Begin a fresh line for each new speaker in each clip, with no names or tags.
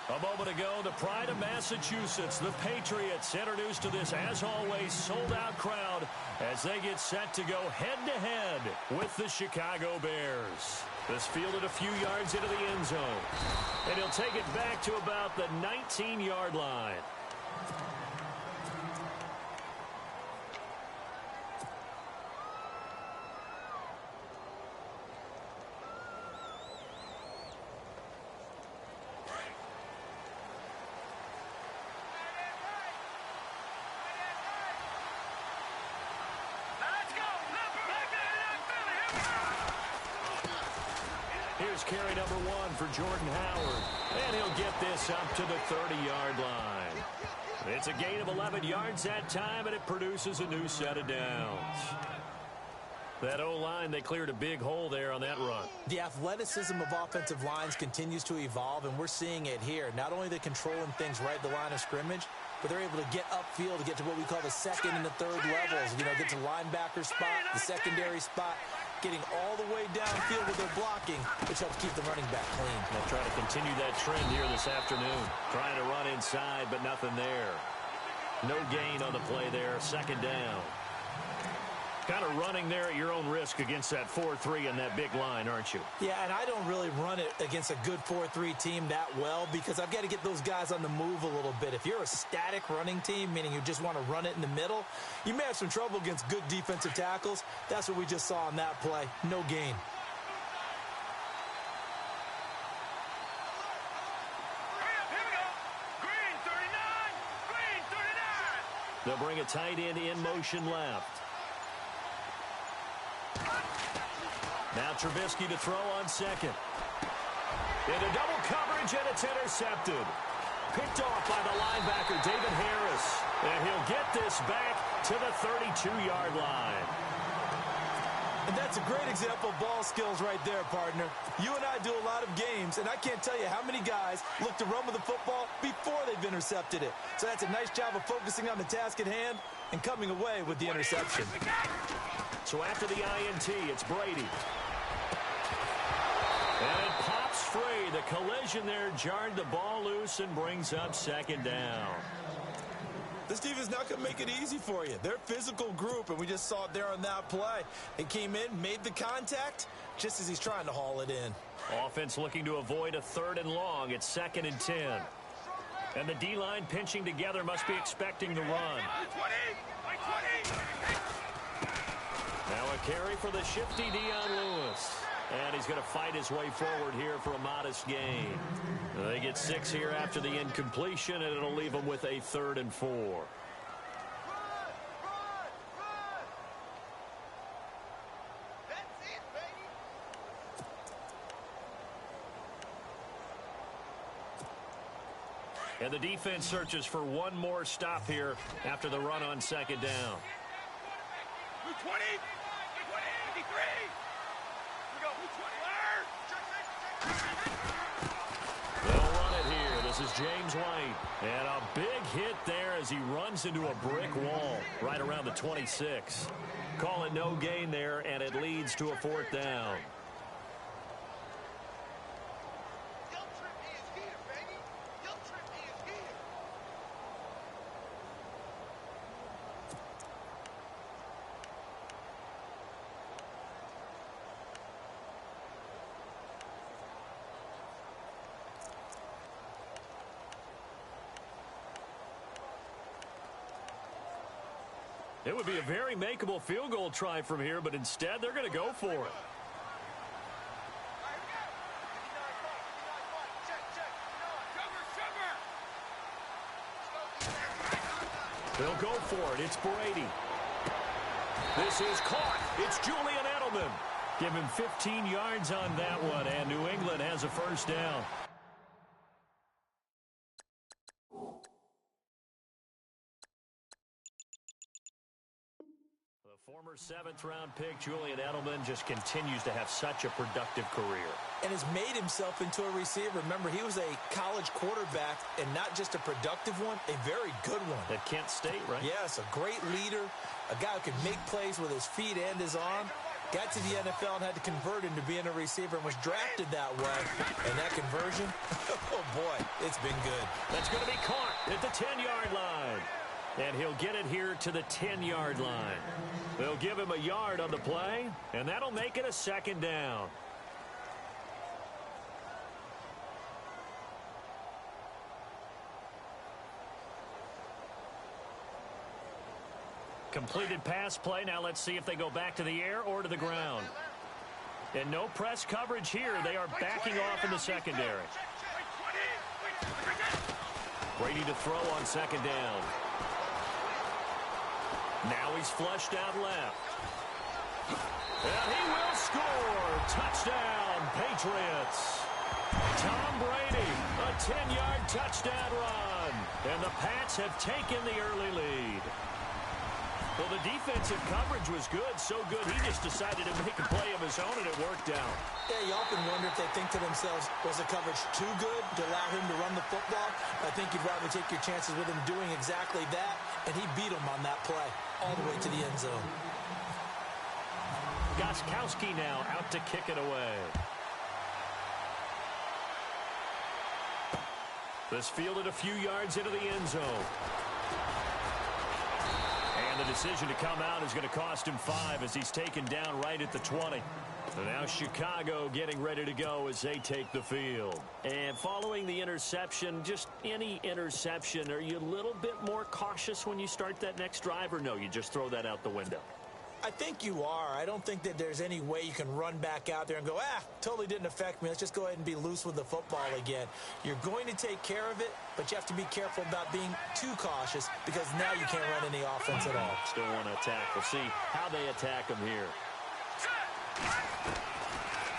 A moment ago, the pride of Massachusetts, the Patriots, introduced to this, as always, sold-out crowd as they get set to go head-to-head with the Chicago Bears. This fielded a few yards into the end zone, and he'll take it back to about the 19-yard line. Here's carry number 1 for Jordan Howard. And he'll get this up to the 30-yard line. It's a gain of 11 yards that time, and it produces a new set of downs. That O-line, they cleared a big hole there on that run.
The athleticism of offensive lines continues to evolve, and we're seeing it here. Not only are they controlling things right at the line of scrimmage, but they're able to get upfield to get to what we call the second and the third levels. You know, get to linebacker spot, the secondary spot, getting all the way downfield with their blocking, which helps keep the running back clean.
They'll try to continue that trend here this afternoon. Trying to run inside, but nothing there. No gain on the play there. Second down. Kind of running there at your own risk against that 4-3 and that big line, aren't you?
Yeah, and I don't really run it against a good 4-3 team that well because I've got to get those guys on the move a little bit. If you're a static running team, meaning you just want to run it in the middle, you may have some trouble against good defensive tackles. That's what we just saw on that play. No gain.
They'll bring a tight end in motion left. Now Trubisky to throw on second. Into double coverage, and it's intercepted. Picked off by the linebacker, David Harris. And he'll get this back to the 32-yard line.
And that's a great example of ball skills right there, partner. You and I do a lot of games, and I can't tell you how many guys look to run with the football before they've intercepted it. So that's a nice job of focusing on the task at hand and coming away with the interception.
So after the INT, it's Brady. And it pops free. The collision there jarred the ball loose and brings up second down.
This defense is not going to make it easy for you. They're a physical group, and we just saw it there on that play. They came in, made the contact, just as he's trying to haul it in.
Offense looking to avoid a 3rd and long. It's 2nd and 10. And the D-line pinching together must be expecting the run. Now a carry for the shifty Dion Lewis. And he's going to fight his way forward here for a modest gain. They get 6 here after the incompletion, and it'll leave them with a 3rd and 4. And the defense searches for one more stop here after the run on second down.
20, 53.
They'll run it here. This is James White. And a big hit there as he runs into a brick wall right around the 26. Call it no gain there, and it leads to a 4th down. It would be a very makeable field goal try from here, but instead they're going to go for it. They'll go for it. It's Brady. This is caught. It's Julian Edelman. Give him 15 yards on that one, and New England has a 1st down. Former 7th-round pick Julian Edelman just continues to have such a productive career.
And has made himself into a receiver. Remember, he was a college quarterback, and not just a productive one, a very good one.
At Kent State, right?
Yes, a great leader, a guy who can make plays with his feet and his arm. got to the NFL and had to convert into being a receiver and was drafted that way. And that conversion, oh boy, it's been good.
That's going to be caught at the 10-yard line. And he'll get it here to the 10-yard line. They'll give him a yard on the play, and that'll make it a second down. Completed pass play. Now let's see if they go back to the air or to the ground. And no press coverage here. They are backing off in the secondary. Brady to throw on second down. Now he's flushed out left. And he will score. Touchdown, Patriots. Tom Brady, a 10-yard touchdown run. And the Pats have taken the early lead. Well, the defensive coverage was good, so good he just decided to make a play of his own, and it worked out.
Yeah, you often wonder if they think to themselves, was the coverage too good to allow him to run the football? I think you'd rather take your chances with him doing exactly that, and he beat him on that play all the way to the end zone.
Gostkowski now out to kick it away. This fielded a few yards into the end zone. And the decision to come out is going to cost him 5 as he's taken down right at the 20. So now Chicago getting ready to go as they take the field. And following the interception, just any interception, are you a little bit more cautious when you start that next drive, or no, you just throw that out the window?
I think you are. I don't think that there's any way you can run back out there and go, totally didn't affect me. Let's just go ahead and be loose with the football again. You're going to take care of it, but you have to be careful about being too cautious because now you can't run any offense at all.
Still want to attack. We'll see how they attack him here.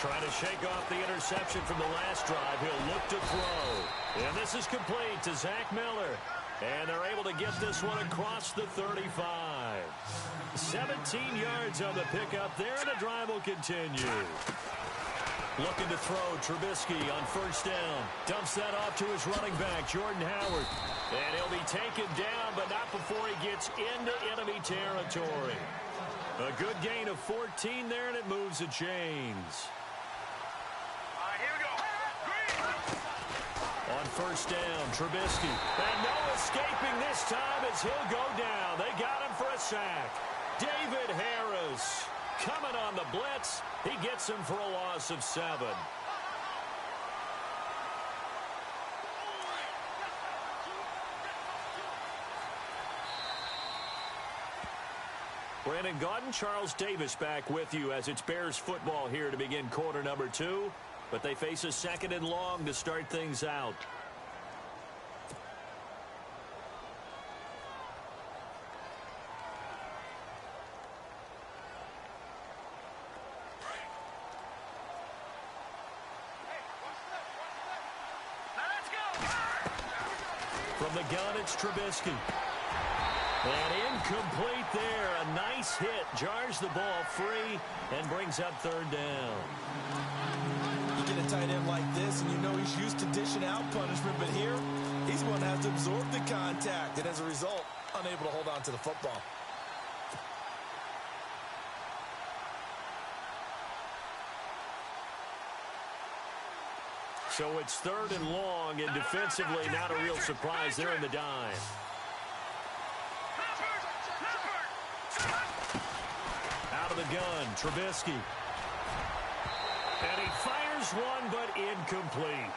Trying to shake off the interception from the last drive. He'll look to throw. And this is complete to Zach Miller. And they're able to get this one across the 35. 17 yards on the pickup there, and the drive will continue. Looking to throw, Trubisky on first down. Dumps that off to his running back, Jordan Howard. And he'll be taken down, but not before he gets into enemy territory. A good gain of 14 there, and it moves the chains.
Here we go.
On first down, Trubisky. And no escaping this time as he'll go down. They got him for a sack. David Harris coming on the blitz. He gets him for a loss of 7. Brandon Gaudin, Charles Davis back with you as it's Bears football here to begin quarter number 2. But they face a second and long to start things out. From the gun, it's Trubisky. And incomplete there. A nice hit. Jars the ball free and brings up third down.
You get a tight end like this, and you know he's used to dishing out punishment, but here, he's going to have to absorb the contact, and as a result, unable to hold on to the football.
So it's third and long, and defensively not a real surprise. They're in the dime. Out of the gun, Trubisky. And he fires one, but incomplete.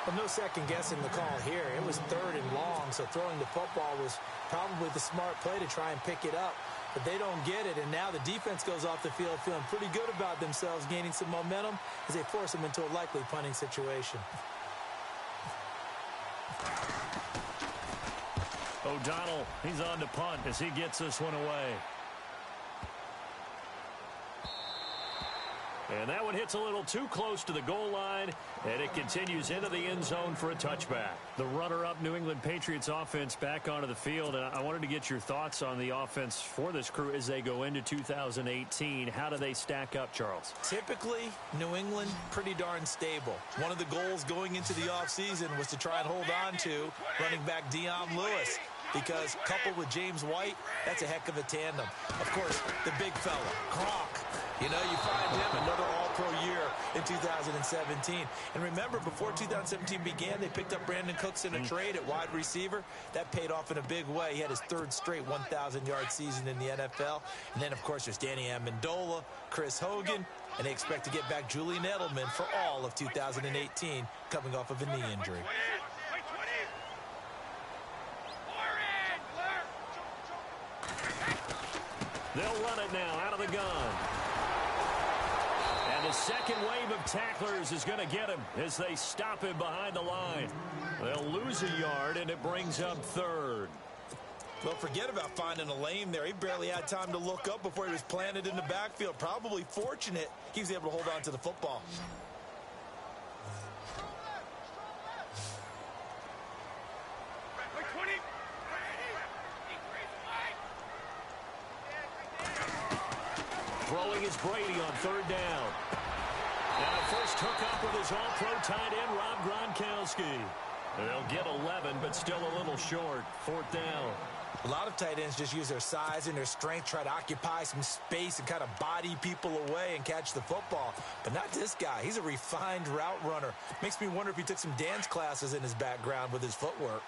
Well, no second guessing the call here. It was third and long, so throwing the football was probably the smart play to try and pick it up. But they don't get it, and now the defense goes off the field feeling pretty good about themselves, gaining some momentum as they force them into a likely punting situation.
O'Donnell, he's on to punt as he gets this one away. And that one hits a little too close to the goal line, and it continues into the end zone for a touchback. The runner-up New England Patriots offense back onto the field, and I wanted to get your thoughts on the offense for this crew as they go into 2018. How do they stack up, Charles?
Typically, New England, pretty darn stable. One of the goals going into the offseason was to try and hold on to running back Dion Lewis, because coupled with James White, that's a heck of a tandem. Of course, the big fella, Gronk. You know, you find him another all-pro year in 2017. And remember, before 2017 began, they picked up Brandon Cooks in a trade at wide receiver. That paid off in a big way. He had his third straight 1,000-yard season in the NFL. And then, of course, there's Danny Amendola, Chris Hogan, and they expect to get back Julian Edelman for all of 2018, coming off of a knee injury.
They'll run it now out of the gun. And the second wave of tacklers is going to get him as they stop him behind the line. They'll lose a yard, and it brings up third.
Well, forget about finding a lane there. He barely had time to look up before he was planted in the backfield. Probably fortunate he was able to hold on to the football.
Throwing is Brady on third down. And a first hookup with his all-pro tight end, Rob Gronkowski. They'll get 11, but still a little short. Fourth down.
A lot of tight ends just use their size and their strength, try to occupy some space and kind of body people away and catch the football. But not this guy. He's a refined route runner. Makes me wonder if he took some dance classes in his background with his footwork.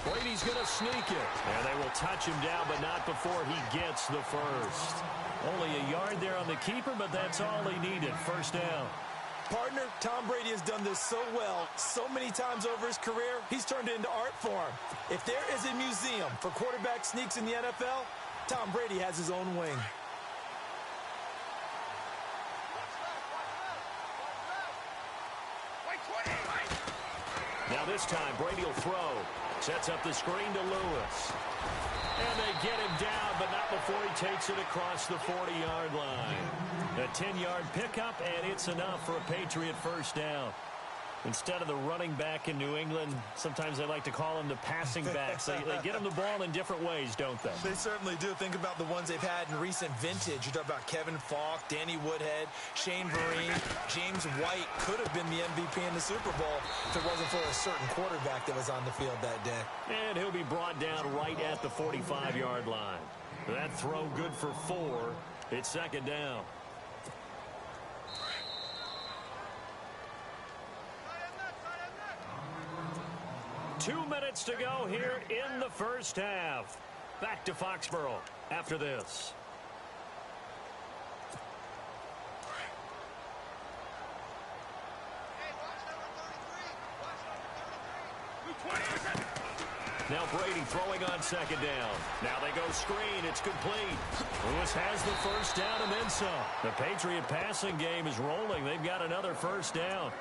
Brady's going to sneak it. And they will touch him down, but not before he gets the first. Only a yard there on the keeper, but that's all he needed. First down.
Partner, Tom Brady has done this so well, so many times over his career, he's turned it into art form. If there is a museum for quarterback sneaks in the NFL, Tom Brady has his own wing.
Now this time, Brady will throw. Sets up the screen to Lewis. And they get him down, but not before he takes it across the 40-yard line. A 10-yard pickup, and it's enough for a Patriot first down. Instead of the running back in New England, sometimes they like to call them the passing backs. They get them the ball in different ways, don't they?
They certainly do. Think about the ones they've had in recent vintage. You talk about Kevin Falk, Danny Woodhead, Shane Vereen, James White could have been the MVP in the Super Bowl if it wasn't for a certain quarterback that was on the field that day.
And he'll be brought down right at the 45-yard line. That throw good for 4. It's second down. Two minutes to go here in the first half. Back to Foxborough after this. Now Brady throwing on second down. Now they go screen. It's complete. Lewis has the first down and then some. The Patriot passing game is rolling. They've got another first down.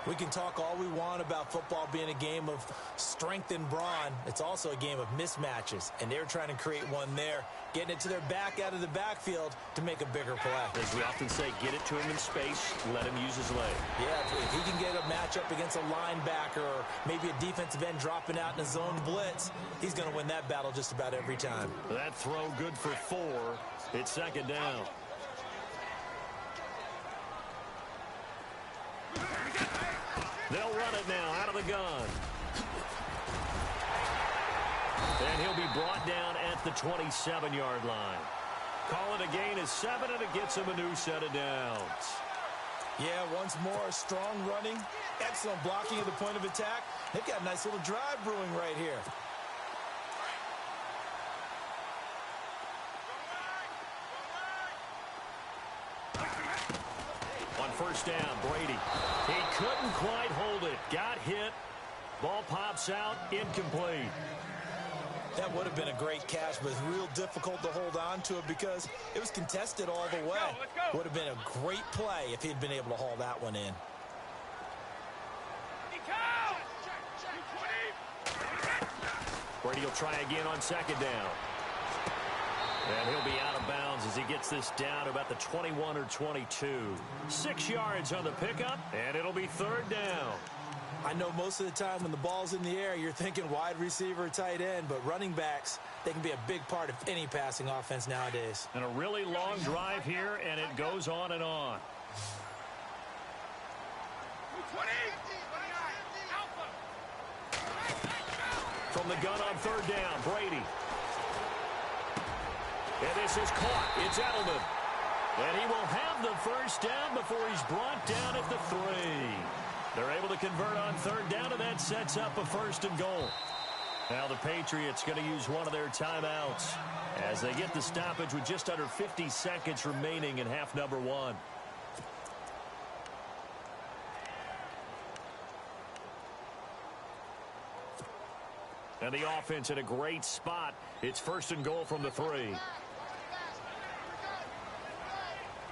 We can talk all we want about football being a game of strength and brawn. It's also a game of mismatches, and they're trying to create one there, getting it to their back out of the backfield to make a bigger play.
As we often say, get it to him in space, let him use his leg.
Yeah, if he can get a matchup against a linebacker or maybe a defensive end dropping out in a zone blitz, he's going to win that battle just about every time.
That throw good for 4. It's second down. They'll run it now out of the gun. And he'll be brought down at the 27-yard line. Call it a gain of 7, and it gets him a new set of downs.
Yeah, once more, strong running, excellent blocking at the point of attack. They've got a nice little drive brewing right here.
On first down, Brady. He couldn't quite hold it. Got hit. Ball pops out. Incomplete.
That would have been a great catch, but it's real difficult to hold on to it because it was contested all the way.
Let's go.
Would have been a great play if he'd been able to haul that one in.
Brady will try again on second down. And he'll be out of bounds as he gets this down to about the 21 or 22. 6 yards on the pickup, and it'll be third down.
I know most of the time when the ball's in the air, you're thinking wide receiver, tight end, but running backs, they can be a big part of any passing offense nowadays.
And a really long drive here, and it goes on and on.
20.
From from the gun on third down. Brady. And this is caught. It's Edelman. And he will have the first down before he's brought down at the 3. They're able to convert on third down, and that sets up a first and goal. Now the Patriots going to use one of their timeouts as they get the stoppage with just under 50 seconds remaining in half number 1. And the offense in a great spot. It's first and goal from the 3.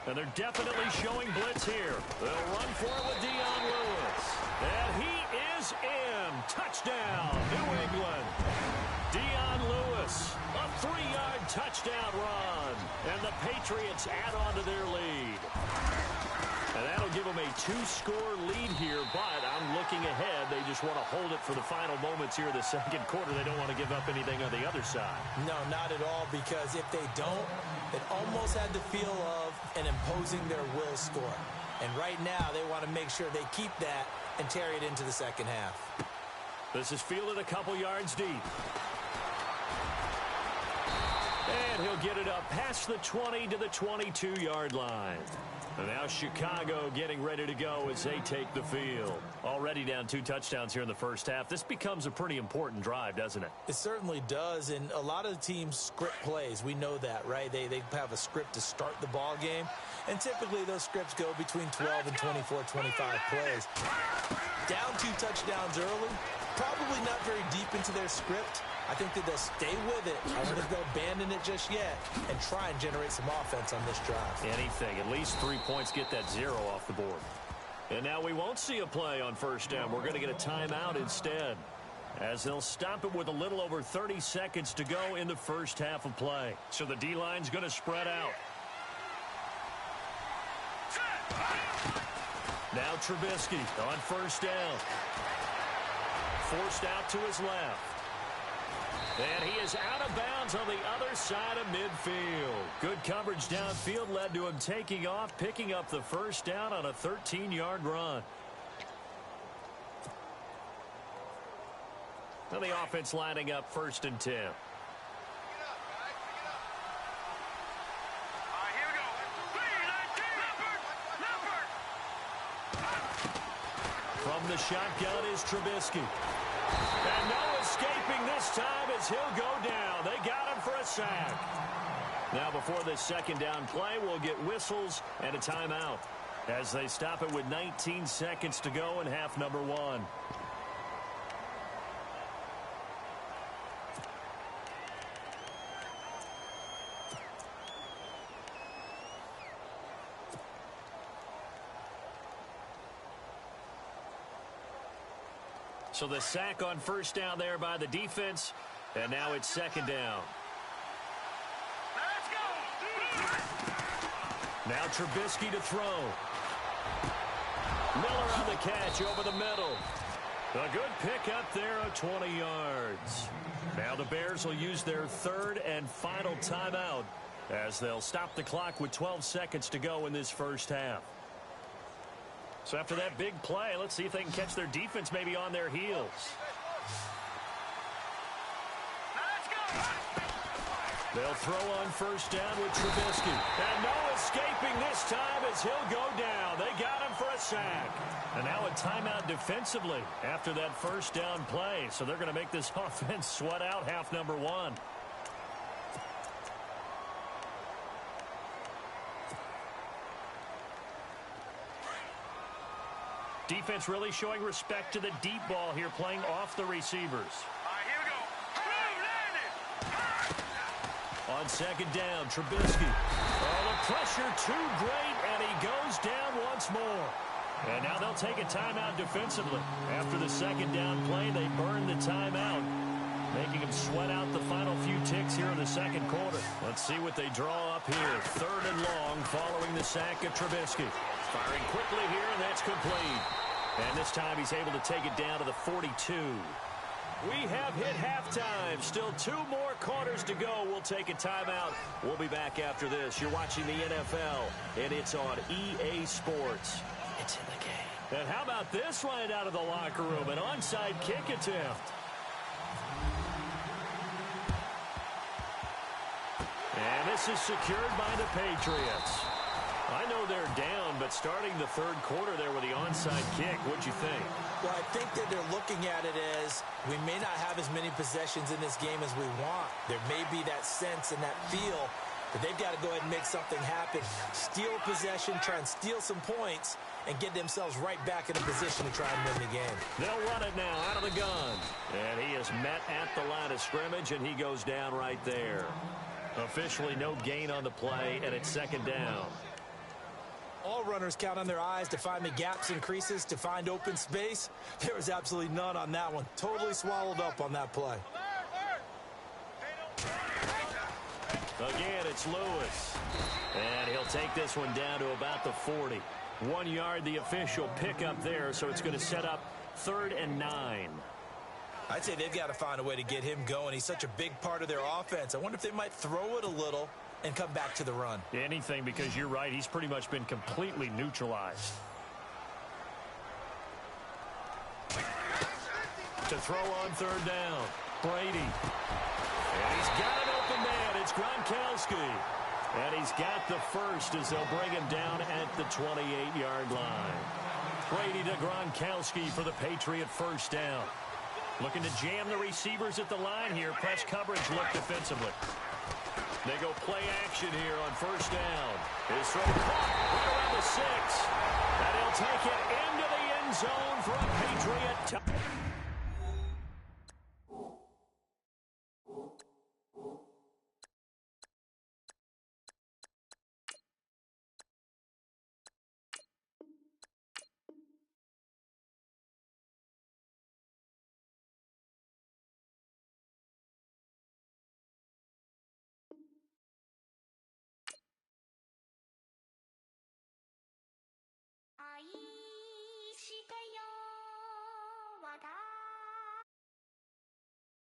And they're definitely showing blitz here. They'll run for it with Dion Lewis. And he is in. Touchdown, New England. Dion Lewis, a 3-yard touchdown run. And the Patriots add on to their lead. And that'll give them a 2-score lead here, but I'm looking ahead. They just want to hold it for the final moments here in the second quarter. They don't want to give up anything on the other side. No, not at all, because if they don't, it almost had the feel of an imposing their will score. And right now, they want to make sure they keep that and carry it into the second half. This is fielded a couple yards deep. And he'll get it up past the 20 to the 22-yard line. And now Chicago getting ready to go as they take the field. Already down 2 touchdowns here in the first half. This becomes a pretty important drive, doesn't it? It certainly does, and a lot of teams script plays. We know that, right? They have a script to start the ball game, and typically those scripts go between 12 and 24, 25 plays. Down 2 touchdowns early, probably not very deep into their script. I think that they'll stay with it. I don't think they'll abandon it just yet and try and generate some offense on this drive. Anything. At least 3 points, get that 0 off the board. And now we won't see a play on first down. We're going to get a timeout instead, as they'll stop it with a little over 30 seconds to go in the first half of play. So the D-line's going to spread out. Now Trubisky on first down. Forced out to his left. And he is out of bounds on the other side of midfield. Good coverage downfield led to him taking off, picking up the first down on a 13-yard run. Now the offense lining up first and 10. From the shotgun is Trubisky. And no escaping this time as he'll go down. They got him for a sack. Now before this second down play, we'll get whistles and a timeout as they stop it with 19 seconds to go in half number 1. So the sack on first down there by the defense, and now it's second down.
Let's go!
Now Trubisky to throw. Miller on the catch over the middle. A good pick up there of 20 yards. Now the Bears will use their third and final timeout as they'll stop the clock with 12 seconds to go in this first half. So after that big play, let's see if they can catch their defense maybe on their heels. They'll throw on first down with Trubisky. And no escaping this time as he'll go down. They got him for a sack. And now a timeout defensively after that first down play. So they're going to make this offense sweat out half number 1. Defense really showing respect to the deep ball here, playing off the receivers.
All right, here we go.
On second down, Trubisky. Oh, the pressure too great, and he goes down once more. And now they'll take a timeout defensively. After the second down play, they burn the timeout, making them sweat out the final few ticks here in the second quarter. Let's see what they draw up here. Third and long following the sack of Trubisky. Firing quickly here, and that's complete. And this time he's able to take it down to the 42. We have hit halftime. Still 2 more quarters to go. We'll take a timeout. We'll be back after this. You're watching the NFL, and it's on EA Sports. It's in the game. And how about this right out of the locker room? An onside kick attempt. And this is secured by the Patriots. I know they're down, but starting the third quarter there with the onside kick, what'd you think?
Well, I think that they're looking at it as we may not have as many possessions in this game as we want. There may be that sense and that feel that they've got to go ahead and make something happen. Steal possession, try and steal some points, and get themselves right back in a position to try and win the game.
They'll run it now out of the gun. And he is met at the line of scrimmage, and he goes down right there. Officially no gain on the play, and it's second down.
All runners count on their eyes to find the gaps and creases, to find open space. There was absolutely none on that one. Totally swallowed up on that play.
Again, it's Lewis. And he'll take this one down to about the 40. 1 yard, the official pickup there, so it's going to set up 3rd and 9.
I'd say they've got to find a way to get him going. He's such a big part of their offense. I wonder if they might throw it a little and come back to the run.
Anything, because you're right, he's pretty much been completely neutralized. To throw on 3rd down, Brady. And he's got an open man. It's Gronkowski. And he's got the first as they'll bring him down at the 28-yard line. Brady to Gronkowski for the Patriot first down. Looking to jam the receivers at the line here. Press coverage look defensively. They go play action here on first down. His throw caught right around the 6. And he'll take it into the end zone for a Patriot touchdown.